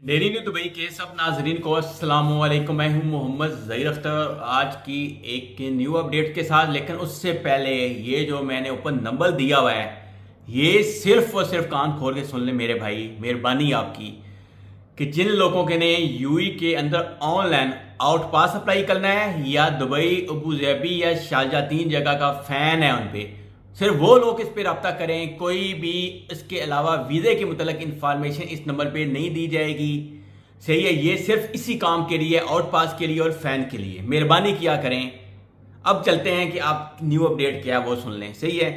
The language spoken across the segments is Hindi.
डेली न्यूज़ दुबई के सब नाजरीन को अस्सलाम वालेकुम। मैं हूं मोहम्मद ज़हीर अख्तर आज की एक न्यू अपडेट के साथ। लेकिन उससे पहले ये जो मैंने ऊपर नंबर दिया हुआ है ये सिर्फ और सिर्फ कान खोल के सुन ले मेरे भाई, मेहरबानी आपकी कि जिन लोगों के ने यूएई के अंदर ऑनलाइन आउट पास अप्लाई करना है या दुबई, अबू धाबी या शारजा, 3 जगह का फ़ैन है उन पर, सिर्फ वो लोग इस पर रब्ता करें। कोई भी इसके अलावा वीज़े के मुतलक इंफॉर्मेशन इस नंबर पे नहीं दी जाएगी। सही है, ये सिर्फ इसी काम के लिए, आउट पास के लिए और फ़ैन के लिए। मेहरबानी किया करें। अब चलते हैं कि आप न्यू अपडेट क्या है वो सुन लें। सही है,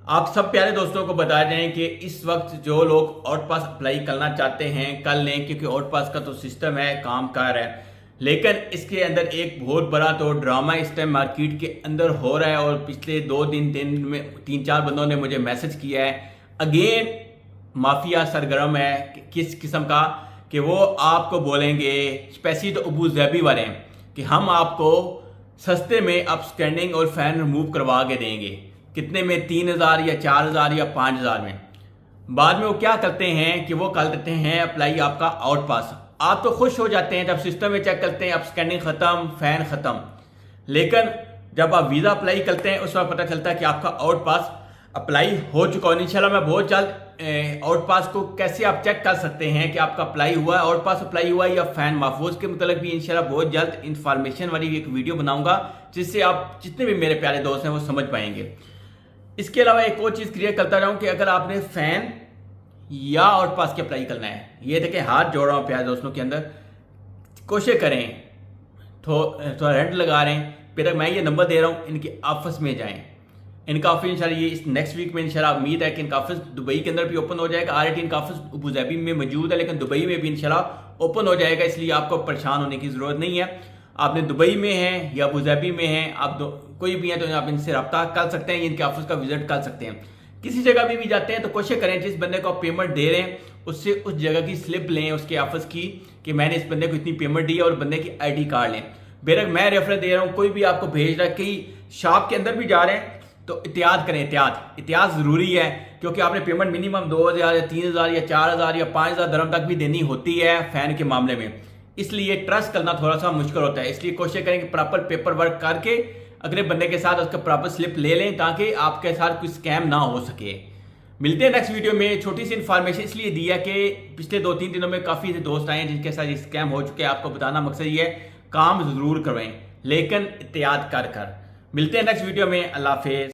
आप सब प्यारे दोस्तों को बता दें कि इस वक्त जो लोग आउट पास अप्लाई करना चाहते हैं कर लें, क्योंकि आउट पास का तो सिस्टम है, काम कार है। लेकिन इसके अंदर एक बहुत बड़ा तो ड्रामा इस टाइम मार्केट के अंदर हो रहा है और पिछले 2 दिन में 3-4 बंदों ने मुझे मैसेज किया है। अगेन माफिया सरगर्म है किस किस्म का कि वो आपको बोलेंगे, स्पेशली तो अबू धाबी वाले, कि हम आपको सस्ते में अपस्टैंडिंग और फैन रिमूव करवा के देंगे। कितने में? 3,000 या 4,000 या 5,000 में। बाद में वो क्या करते हैं कि वो कर देते हैं अप्लाई आपका आउट पास। आप तो खुश हो जाते हैं जब सिस्टम में चेक करते हैं अपस्टैंडिंग खत्म, फैन खत्म। लेकिन जब आप वीज़ा अप्लाई करते हैं उस वक्त पता चलता है कि आपका आउट पास अप्लाई हो चुका है। इंशाल्लाह मैं बहुत जल्द आउट पास को कैसे आप चेक कर सकते हैं कि आपका अप्लाई हुआ है, आउट पास अप्लाई हुआ है या फैन महफूज के मतलब भी इंशाल्लाह बहुत जल्द इंफॉर्मेशन वाली एक वीडियो बनाऊंगा जिससे आप जितने भी मेरे प्यारे दोस्त हैं वो समझ पाएंगे। इसके अलावा एक और चीज़ क्लियर करता रहूं कि अगर आपने फैन या आउट पास के अप्लाई करना है, ये देखें हाथ जोड़ रहा हूँ प्यारे दोस्तों के अंदर, कोशिश करें, थोड़ा रेंट लगा रहे हैं, फिर मैं ये नंबर दे रहा हूँ, इनके ऑफिस में जाएं। इनका ऑफिस इंशाल्लाह ये इस नेक्स्ट वीक में इंशाल्लाह उम्मीद है कि इनका ऑफिस दुबई के अंदर भी ओपन हो जाएगा। ऑलरेडी इनका ऑफिस अबू धाबी में मौजूद है लेकिन दुबई में भी इंशाल्लाह ओपन हो जाएगा, इसलिए आपको परेशान होने की ज़रूरत नहीं है। आपने दुबई में हैं या अबू धाबी में हैं, आप कोई भी हैं तो आप इनसे रब्ता कर सकते हैं, इनके ऑफिस का विजिट कर सकते हैं। किसी जगह भी जाते हैं तो कोशिश करें जिस बंदे को आप पेमेंट दे रहे हैं उससे उस जगह की स्लिप लें, उसके ऑफिस की, कि मैंने इस बंदे को इतनी पेमेंट दी है, और बंदे की आईडी कार्ड लें। बेरक मैं रेफरेंस दे रहा हूँ, कोई भी आपको भेज रहा है, कई शॉप के अंदर भी जा रहे हैं तो एहतियात करें। एहतियात ज़रूरी है क्योंकि आपने पेमेंट मिनिमम 2,000 या 3,000 या 4,000 या 5,000 दरम तक भी देनी होती है फ़ैन के मामले में, इसलिए ट्रस्ट करना थोड़ा सा मुश्किल होता है। इसलिए कोशिश करें कि प्रॉपर पेपर वर्क करके अगले बंदे के साथ उसका प्रॉपर स्लिप ले लें ताकि आपके साथ कोई स्कैम ना हो सके। मिलते हैं नेक्स्ट वीडियो में। छोटी सी इन्फॉर्मेशन इसलिए दी है कि पिछले 2-3 दिनों में काफ़ी दोस्त आए हैं जिनके साथ ये स्कैम हो चुके हैं। आपको बताना मकसद ये है, काम ज़रूर करवाएं लेकिन एहतियात कर। मिलते हैं नेक्स्ट वीडियो में। अल्लाह हाफिज़।